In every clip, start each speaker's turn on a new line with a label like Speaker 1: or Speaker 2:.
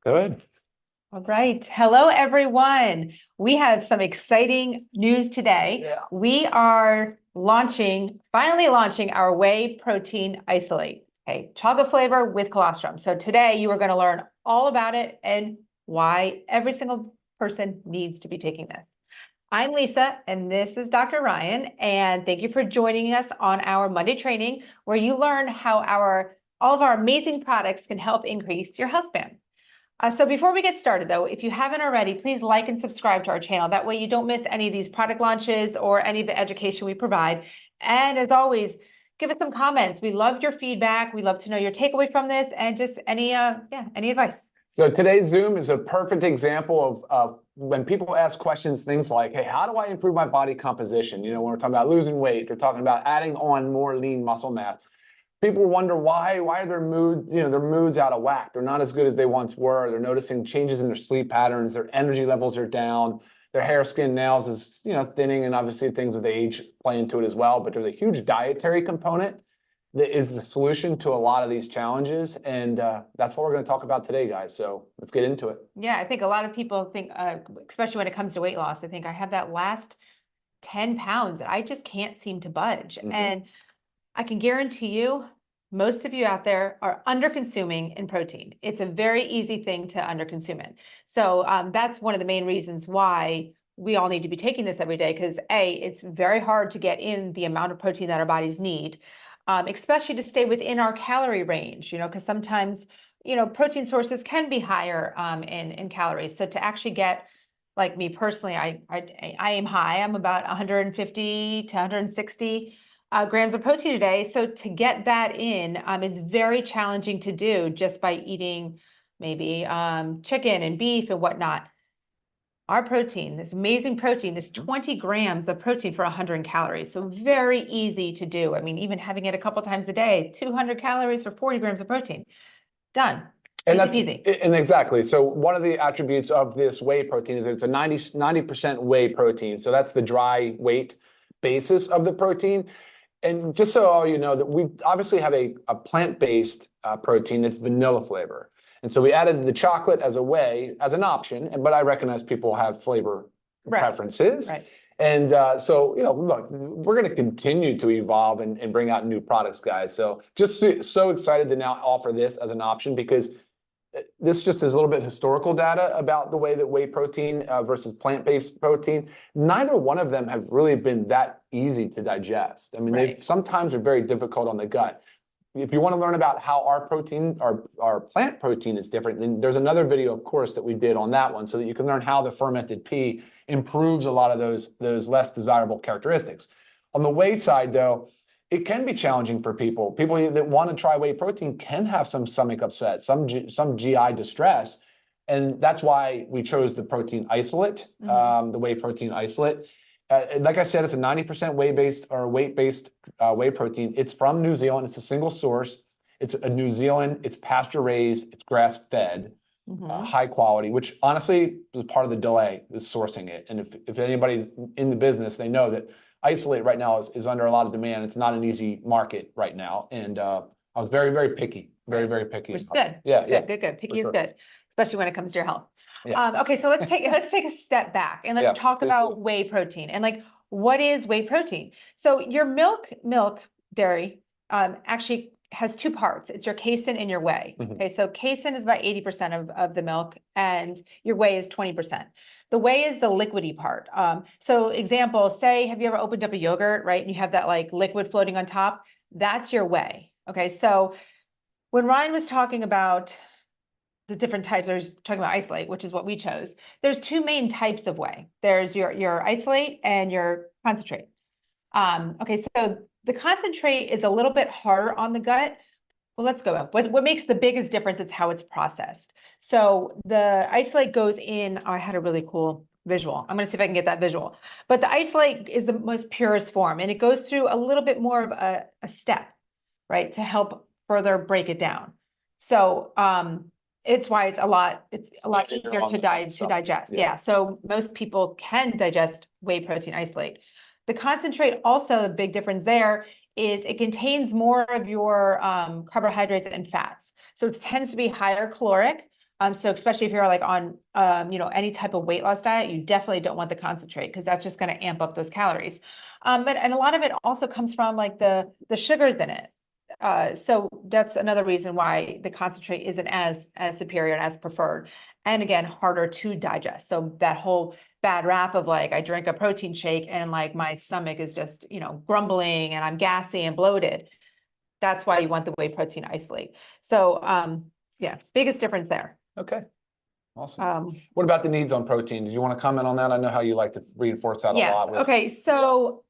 Speaker 1: Good.
Speaker 2: All right. Hello, everyone. We have some exciting news today.
Speaker 1: Yeah.
Speaker 2: We are finally launching our Whey Protein Isolate, okay, chocolate flavor with colostrum. So today you are going to learn all about it and why every single person needs to be taking this. I'm Lisa, and this is Dr. Ryan, and thank you for joining us on our Monday training, where you learn how all of our amazing products can help increase your health span. So before we get started, though, if you haven't already, please like and subscribe to our channel. That way you don't miss any of these product launches or any of the education we provide. And as always, give us some comments. We love your feedback. We love to know your takeaway from this and just any advice.
Speaker 1: So today's Zoom is a perfect example of when people ask questions, things like, hey, how do I improve my body composition? You know, when we're talking about losing weight, we're talking about adding on more lean muscle mass. People wonder why are their moods out of whack. They're not as good as they once were. They're noticing changes in their sleep patterns. Their energy levels are down. Their hair, skin, nails is, thinning, and obviously things with age play into it as well. But there's a huge dietary component that is the solution to a lot of these challenges. And that's what we're going to talk about today, guys. So let's get into it.
Speaker 2: Yeah, I think a lot of people think, especially when it comes to weight loss, they think I have that last 10 pounds that I just can't seem to budge.
Speaker 1: Mm-hmm.
Speaker 2: And I can guarantee you, most of you out there are under-consuming in protein. It's a very easy thing to under-consume it. So that's one of the main reasons why we all need to be taking this every day, because it's very hard to get in the amount of protein that our bodies need, especially to stay within our calorie range, because sometimes, protein sources can be higher in calories. So to actually get, like me personally, I aim high. I'm about 150 to 160 grams of protein a day. So to get that in, it's very challenging to do just by eating maybe chicken and beef and whatnot. Our protein, this amazing protein, is 20 grams of protein for 100 calories. So very easy to do. I mean, even having it a couple times a day, 200 calories for 40 grams of protein. Done.
Speaker 1: And
Speaker 2: easy
Speaker 1: that's
Speaker 2: peasy.
Speaker 1: And exactly. So one of the attributes of this whey protein is that it's a 90% whey protein. So that's the dry weight basis of the protein. And just so all you know, that we obviously have a plant-based protein that's vanilla flavor. And so we added the chocolate as a whey, as an option, but I recognize people have flavor preferences.
Speaker 2: Right.
Speaker 1: And so, look, we're going to continue to evolve and bring out new products, guys. So just so excited to now offer this as an option, because this just is a little bit historical data about the way that whey protein versus plant-based protein. Neither one of them have really been that easy to digest. I mean, they sometimes are very difficult on the gut. If you want to learn about how our protein, our plant protein is different, then there's another video, of course, that we did on that one, so that you can learn how the fermented pea improves a lot of those less desirable characteristics. On the whey side, though, it can be challenging for people. People that want to try whey protein can have some stomach upset, some GI distress, and that's why we chose the protein isolate, the whey protein isolate. Like I said, it's a 90% whey-based or weight-based whey protein. It's from New Zealand. It's a single source. It's a New Zealand. It's pasture-raised. It's grass-fed, high quality, which honestly was part of the delay, is sourcing it. And if anybody's in the business, they know that isolate right now is under a lot of demand. It's not an easy market right now. And I was very, very picky, very picky.
Speaker 2: Which is good.
Speaker 1: Yeah.
Speaker 2: Good. Picky is good, especially when it comes to your health.
Speaker 1: Yeah.
Speaker 2: Okay, so let's take a step back and let's talk about whey protein and what is whey protein? So your milk dairy actually has two parts. It's your casein and your whey. Okay, so casein is about 80% of the milk and your whey is 20%. The whey is the liquidy part. So example, say, have you ever opened up a yogurt, right? And you have that liquid floating on top? That's your whey. Okay, so when Ryan was talking about the different types, I was talking about isolate, which is what we chose. There's two main types of whey. There's your isolate and your concentrate. Okay, so the concentrate is a little bit harder on the gut. Well, let's go up. What makes the biggest difference is how it's processed. So the isolate goes in, I had a really cool visual. I'm going to see if I can get that visual. But the isolate is the most purest form, and it goes through a little bit more of a step, right, to help further break it down. So it's why it's a lot easier to digest. Yeah. So most people can digest whey protein isolate. The concentrate, also a big difference there is it contains more of your carbohydrates and fats. So it tends to be higher caloric, So especially if you're like on, any type of weight loss diet, you definitely don't want the concentrate because that's just going to amp up those calories. And a lot of it also comes from like the sugars in it. So that's another reason why the concentrate isn't as superior and as preferred. And again, harder to digest. So that whole bad rap of like, I drink a protein shake and like my stomach is just, grumbling and I'm gassy and bloated. That's why you want the Whey Protein Isolate. So, yeah, biggest difference there.
Speaker 1: Okay. Awesome. What about the needs on protein? Did you want to comment on that? I know how you like to reinforce that a lot.
Speaker 2: Okay. So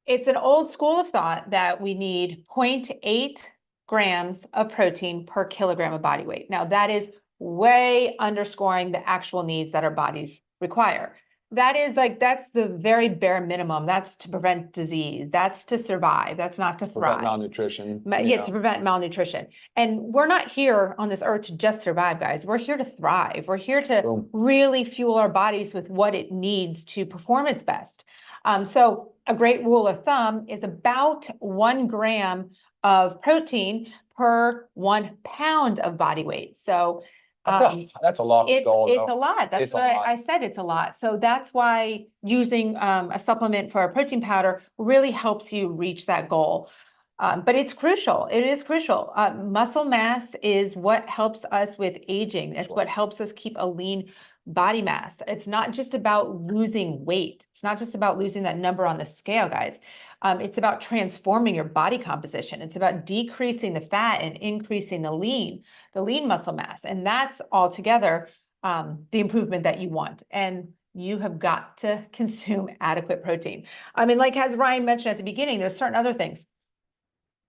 Speaker 2: it's an old school of thought that we need 0.8 grams of protein per kilogram of body weight. Now that is way underscoring the actual needs that our bodies require. That's the very bare minimum. That's to prevent disease. That's to survive. That's not to thrive.
Speaker 1: Prevent malnutrition.
Speaker 2: Yeah, to prevent malnutrition. And we're not here on this earth to just survive, guys. We're here to thrive. We're here to really fuel our bodies with what it needs to perform its best. So a great rule of thumb is about 1 gram of protein per 1 pound of body weight. So
Speaker 1: that's a lot.
Speaker 2: It's a lot. That's what I said. It's a lot. So that's why using a supplement for a protein powder really helps you reach that goal. But it's crucial. It is crucial. Muscle mass is what helps us with aging. It's what helps us keep a lean body mass. It's not just about losing weight. It's not just about losing that number on the scale, guys. It's about transforming your body composition. It's about decreasing the fat and increasing the lean muscle mass. And that's altogether the improvement that you want. And you have got to consume adequate protein. I mean, like as Ryan mentioned at the beginning, there's certain other things.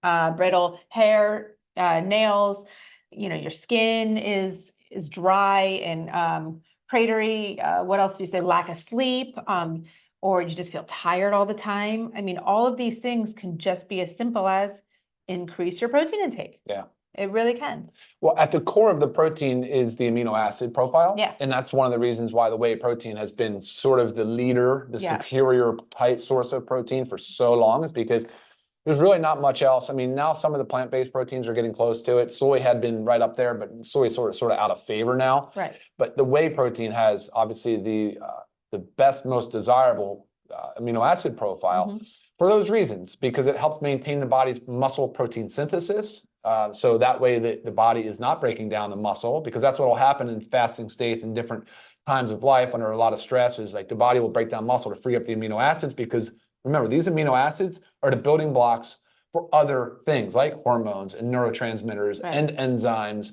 Speaker 2: Brittle hair, nails, your skin is dry and cratery. What else do you say? Lack of sleep, or you just feel tired all the time. I mean, all of these things can just be as simple as increase your protein intake.
Speaker 1: Yeah.
Speaker 2: It really can.
Speaker 1: Well, at the core of the protein is the amino acid profile.
Speaker 2: Yes.
Speaker 1: And that's one of the reasons why the whey protein has been sort of the leader, the superior type source of protein for so long, is because there's really not much else. I mean, now some of the plant-based proteins are getting close to it. Soy had been right up there, but soy is sort of out of favor now.
Speaker 2: Right.
Speaker 1: But the whey protein has obviously the best, most desirable amino acid profile for those reasons, because it helps maintain the body's muscle protein synthesis. So that way the body is not breaking down the muscle, because that's what will happen in fasting states and different times of life under a lot of stress, is like the body will break down muscle to free up the amino acids, because remember, these amino acids are the building blocks for other things like hormones and neurotransmitters and enzymes.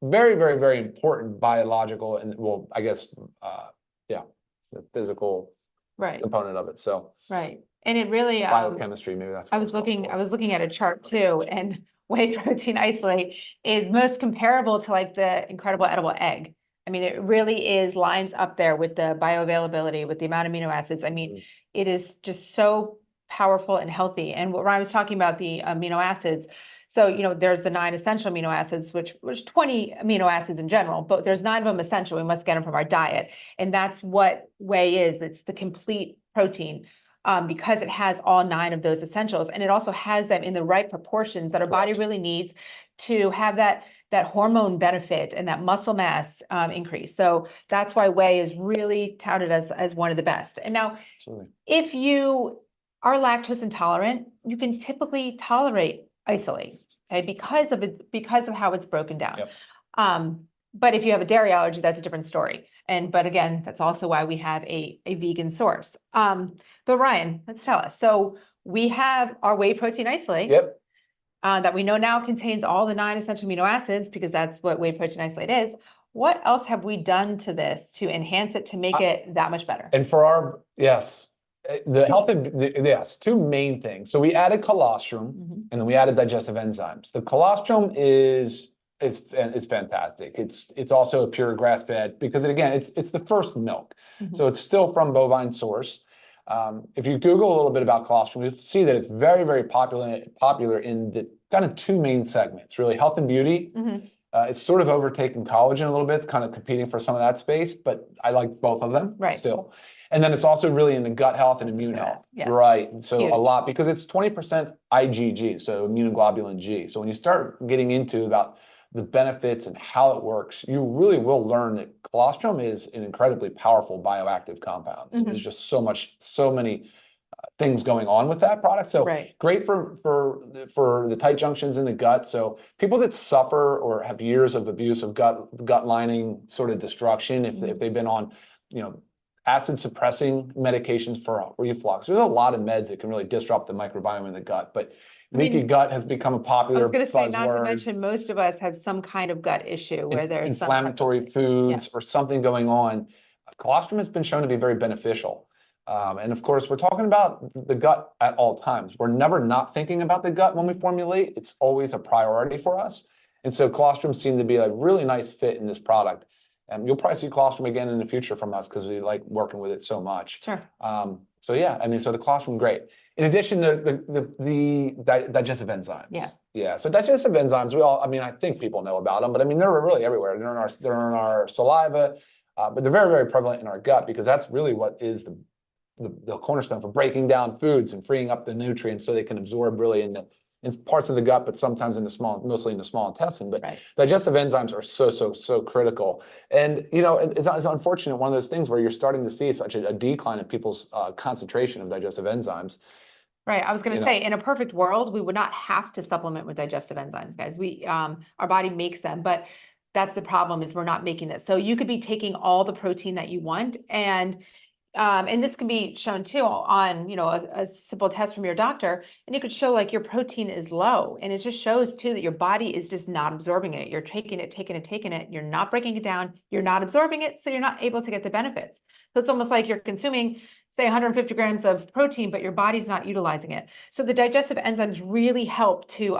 Speaker 1: Very, very, very important biological and, well, I guess, the physical component of it. So
Speaker 2: and it really
Speaker 1: biochemistry, maybe that's.
Speaker 2: I was looking at a chart too, and Whey Protein Isolate is most comparable to like the incredible edible egg. I mean, it really is lines up there with the bioavailability, with the amount of amino acids. I mean, it is just so powerful and healthy. And what Ryan was talking about, the amino acids. So, there's the 9 essential amino acids, which 20 amino acids in general, but there's 9 of them essential. We must get them from our diet. And that's what whey is. It's the complete protein, because it has all 9 of those essentials. And it also has them in the right proportions that our body really needs to have that hormone benefit and that muscle mass increase. So that's why whey is really touted as one of the best. And now, if you are lactose intolerant, you can typically tolerate isolate, okay, because of how it's broken down. But if you have a dairy allergy, that's a different story. But again, that's also why we have a vegan source. But Ryan, let's tell us. So we have our Whey Protein Isolate. That we know now contains all the 9 essential amino acids, because that's what Whey Protein Isolate is. What else have we done to this to enhance it, to make it that much better? And for our, the health of, 2 main things. So we added colostrum and then we added digestive enzymes. The colostrum is fantastic. It's also a pure grass-fed, because it's the first milk. So it's still from bovine source. If you Google a little bit about colostrum, you'll see that it's very, very popular in the kind of 2 main segments, really health and beauty. It's sort of overtaken collagen a little bit. It's kind of competing for some of that space, but I like both of them still. And then it's also really in the gut health and immune health. So a lot, because it's 20% IgG, so immunoglobulin G. So when you start getting into about
Speaker 1: the benefits and how it works, you really will learn that colostrum is an incredibly powerful bioactive compound. There's just so many things going on with that product. So great for the tight junctions in the gut. So people that suffer or have years of abuse of gut lining sort of destruction, if they've been on, acid suppressing medications for reflux, there's a lot of meds that can really disrupt the microbiome in the gut. But leaky gut has become a popular buzzword.
Speaker 2: I was going to say, not to mention, most of us have some kind of gut issue where there's
Speaker 1: inflammatory foods or something going on. Colostrum has been shown to be very beneficial. And of course, we're talking about the gut at all times. We're never not thinking about the gut when we formulate. It's always a priority for us. And so colostrum seemed to be a really nice fit in this product. And you'll probably see colostrum again in the future from us because we like working with it so much.
Speaker 2: Sure.
Speaker 1: So yeah, I mean, so the colostrum, great. In addition to the digestive enzymes. Yeah. So digestive enzymes, I think people know about them, but I mean, they're really everywhere. They're in our saliva, but they're very, very prevalent in our gut because that's really what is the cornerstone for breaking down foods and freeing up the nutrients so they can absorb really in parts of the gut, but sometimes mostly in the small intestine. But digestive enzymes are so critical. And it's unfortunate, one of those things where you're starting to see such a decline in people's concentration of digestive enzymes.
Speaker 2: Right. I was going to say, in a perfect world, we would not have to supplement with digestive enzymes, guys. Our body makes them, but that's the problem, is we're not making this. So you could be taking all the protein that you want, and this can be shown too on, a simple test from your doctor, and you could show like your protein is low, and it just shows too that your body is just not absorbing it. You're taking it. You're not breaking it down. You're not absorbing it. So you're not able to get the benefits. So it's almost like you're consuming, say, 150 grams of protein, but your body's not utilizing it. So the digestive enzymes really help to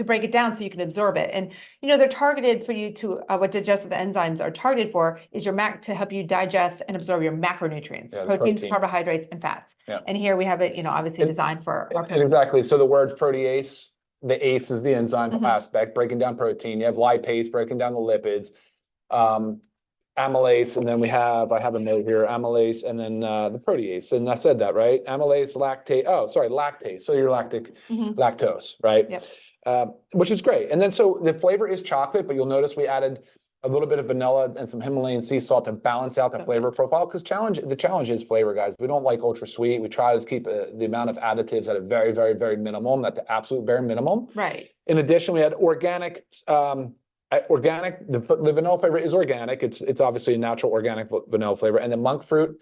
Speaker 2: break it down so you can absorb it. And, they're targeted for you to, what digestive enzymes are targeted for is to help you digest and absorb your macronutrients, proteins, carbohydrates, and fats. And here we have it, obviously designed for our protein.
Speaker 1: Exactly. So the word protease, the ACE is the enzyme aspect, breaking down protein. You have lipase, breaking down the lipids. Amylase, and then I have a note here, amylase, and then the protease. And I said that, right? Amylase, lactase. So your lactose, right?
Speaker 2: Yep.
Speaker 1: Which is great. And then so the flavor is chocolate, but you'll notice we added a little bit of vanilla and some Himalayan sea salt to balance out the flavor profile. Because the challenge is flavor, guys. We don't like ultra sweet. We try to keep the amount of additives at a very, very, very minimum, at the absolute bare minimum.
Speaker 2: Right.
Speaker 1: In addition, we had organic. The vanilla flavor is organic. It's obviously a natural organic vanilla flavor. And then monk fruit,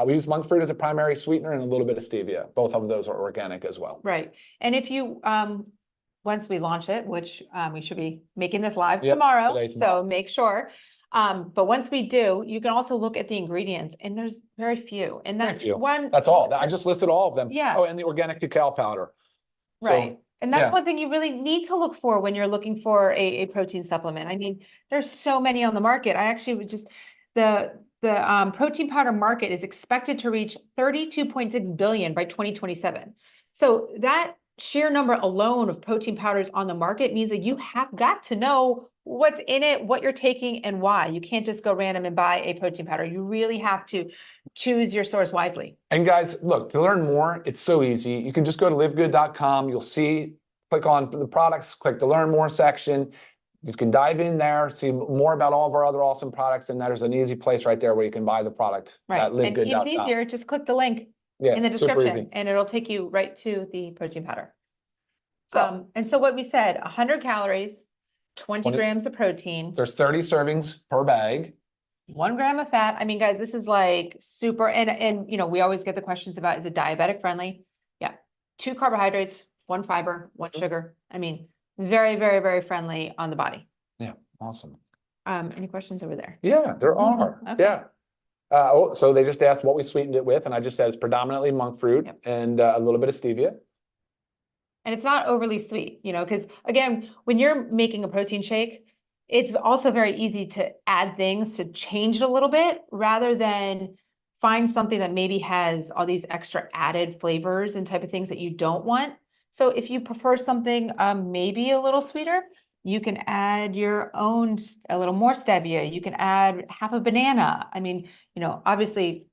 Speaker 1: we use monk fruit as a primary sweetener and a little bit of stevia. Both of those are organic as well.
Speaker 2: Right. And if you, once we launch it, which we should be making this live tomorrow, so make sure. But once we do, you can also look at the ingredients, and there's very few. And that's
Speaker 1: That's all. I just listed all of them.
Speaker 2: Yeah.
Speaker 1: Oh, and the organic cacao powder.
Speaker 2: Right. So, and that's one thing you really need to look for when you're looking for a protein supplement. I mean, there's so many on the market. I actually would the protein powder market is expected to reach 32.6 billion by 2027. So that sheer number alone of protein powders on the market means that you have got to know what's in it, what you're taking, and why. You can't just go random and buy a protein powder. You really have to choose your source wisely.
Speaker 1: And guys, look, to learn more, it's so easy. You can just go to livegood.com. You'll see, click on the products, click the learn more section. You can dive in there, see more about all of our other awesome products, and there's an easy place right there where you can buy the product at livegood.com.
Speaker 2: And even easier, just click the link in the description, and it'll take you right to the protein powder. And so what we said, 100 calories, 20 grams of protein.
Speaker 1: There's 30 servings per bag.
Speaker 2: 1 gram of fat. I mean, guys, this is like super, and we always get the questions about, is it diabetic friendly? Yeah. 2 carbohydrates, 1 fiber, 1 sugar. I mean, very, very, very friendly on the body.
Speaker 1: Yeah. Awesome.
Speaker 2: Any questions over there?
Speaker 1: Yeah, there are. Okay. Yeah. So they just asked what we sweetened it with, and I just said it's predominantly monk fruit and a little bit of stevia.
Speaker 2: And it's not overly sweet, because again, when you're making a protein shake, it's also very easy to add things to change it a little bit rather than find something that maybe has all these extra added flavors and type of things that you don't want. So if you prefer something maybe a little sweeter, you can add your own, a little more stevia. You can add half a banana. I mean, obviously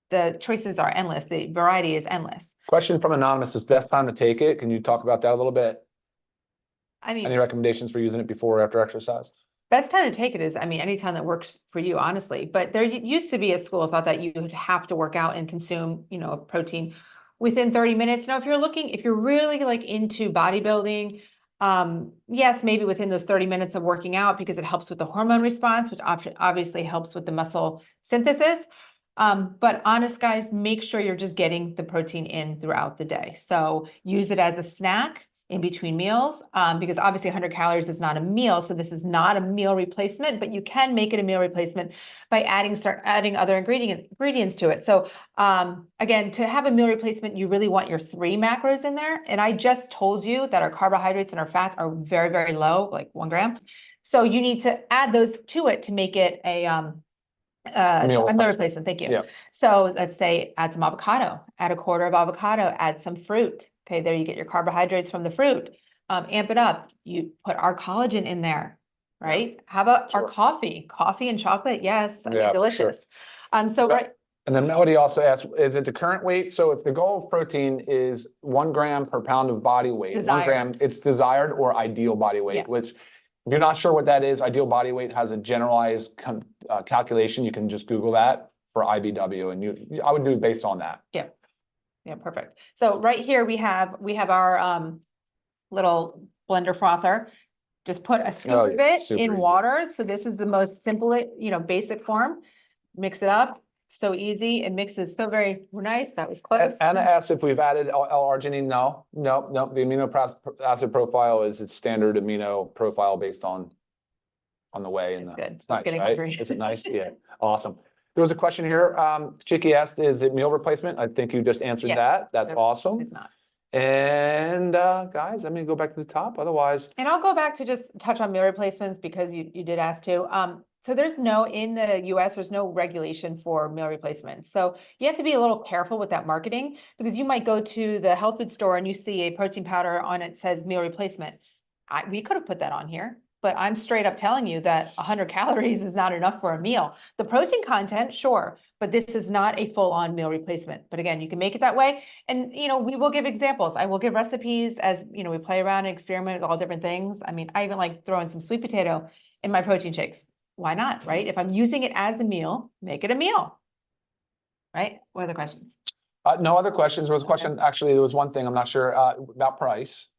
Speaker 2: the choices are endless. The variety is endless.
Speaker 1: Question from Anonymous, is best time to take it? Can you talk about that a little bit?
Speaker 2: I mean,
Speaker 1: Any recommendations for using it before or after exercise?
Speaker 2: best time to take it is, I mean, anytime that works for you, honestly. But there used to be a school of thought that you would have to work out and consume, a protein within 30 minutes. Now, if you're really like into bodybuilding, yes, maybe within those 30 minutes of working out, because it helps with the hormone response, which obviously helps with the muscle synthesis. But honest guys, make sure you're just getting the protein in throughout the day. So use it as a snack in between meals, because obviously 100 calories is not a meal. So this is not a meal replacement, but you can make it a meal replacement by start adding other ingredients to it. So again, to have a meal replacement, you really want your 3 macros in there. And I just told you that our carbohydrates and our fats are very, very low, like 1 gram. So you need to add those to it to make it a meal replacement. Thank you.
Speaker 1: Yeah.
Speaker 2: So let's say add some avocado, add a quarter of avocado, add some fruit. Okay, there you get your carbohydrates from the fruit. Amp it up. You put our collagen in there, right? How about our coffee? Coffee and chocolate, yes, I mean, delicious. Right.
Speaker 1: And then Melody also asked, is it the current weight? So if the goal of protein is 1 gram per pound of body weight, 1 gram, it's desired or ideal body weight, which if you're not sure what that is, ideal body weight has a generalized calculation. You can just Google that for IBW, and I would do it based on that.
Speaker 2: Yeah. Yeah, perfect. So right here we have our little blender frother. Just put a scoop of it in water. So this is the most simple, basic form. Mix it up. So easy. It mixes so very nice. That was close.
Speaker 1: Anna asked if we've added L-arginine. No. The amino acid profile is its standard amino profile based on the whey. And it's nice, right? Is it nice? Yeah. Awesome. There was a question here. Chicky asked, is it meal replacement? I think you just answered that. That's awesome.
Speaker 2: It's not.
Speaker 1: And guys, I'm going to go back to the top. Otherwise.
Speaker 2: And I'll go back to just touch on meal replacements because you did ask too. So in the US, there's no regulation for meal replacement. So you have to be a little careful with that marketing, because you might go to the health food store and you see a protein powder on it says meal replacement. We could have put that on here, but I'm straight up telling you that 100 calories is not enough for a meal. The protein content, sure, but this is not a full-on meal replacement. But again, you can make it that way. And, we will give examples. I will give recipes as, we play around and experiment with all different things. I mean, I even like throwing some sweet potato in my protein shakes. Why not, right? If I'm using it as a meal, make it a meal, right? What other questions?
Speaker 1: No other questions. There was a question, actually, there was one thing, I'm not sure about price.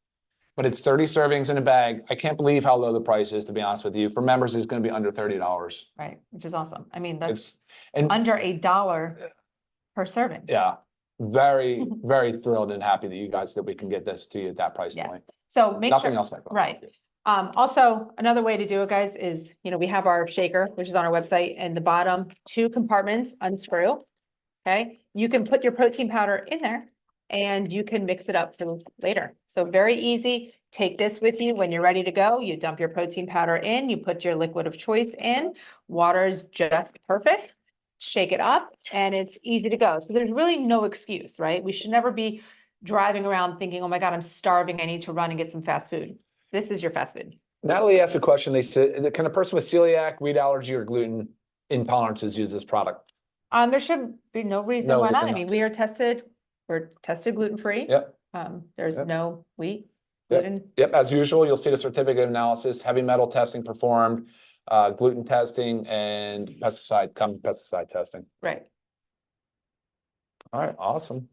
Speaker 1: But it's 30 servings in a bag. I can't believe how low the price is, to be honest with you. For members, it's going to be under $30.
Speaker 2: Right, which is awesome. I mean, that's under $1 per serving.
Speaker 1: Yeah, very, very thrilled and happy that we can get this to you at that price point.
Speaker 2: So make
Speaker 1: nothing else like that.
Speaker 2: Right. Also, another way to do it, guys, is, we have our shaker, which is on our website, and the bottom 2 compartments unscrew. Okay, you can put your protein powder in there, and you can mix it up for later. So very easy. Take this with you when you're ready to go. You dump your protein powder in, you put your liquid of choice in, water is just perfect, shake it up, and it's easy to go. So there's really no excuse, right? We should never be driving around thinking, oh my God, I'm starving, I need to run and get some fast food. This is your fast food.
Speaker 1: Natalie asked a question. They said, can a person with celiac, wheat allergy, or gluten intolerances use this product?
Speaker 2: There should be no reason why not. I mean, we're tested gluten-free.
Speaker 1: Yep.
Speaker 2: There's no wheat, gluten.
Speaker 1: Yep. As usual, you'll see the certificate of analysis, heavy metal testing performed, gluten testing, and pesticide testing.
Speaker 2: Right.
Speaker 1: All right. Awesome.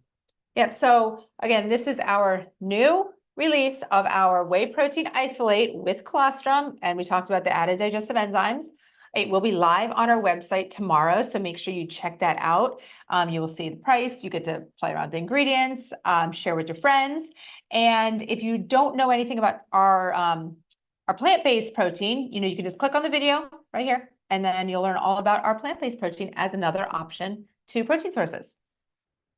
Speaker 2: Yep. So again, this is our new release of our whey protein isolate with colostrum, and we talked about the added digestive enzymes. It will be live on our website tomorrow, so make sure you check that out. You will see the price. You get to play around with the ingredients, share with your friends. And if you don't know anything about our plant-based protein, you can just click on the video right here, and then you'll learn all about our plant-based protein as another option to protein sources.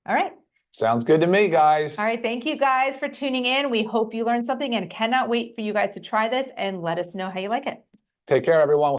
Speaker 2: All right.
Speaker 1: Sounds good to me, guys.
Speaker 2: All right. Thank you guys for tuning in. We hope you learned something and cannot wait for you guys to try this and let us know how you like it.
Speaker 1: Take care, everyone.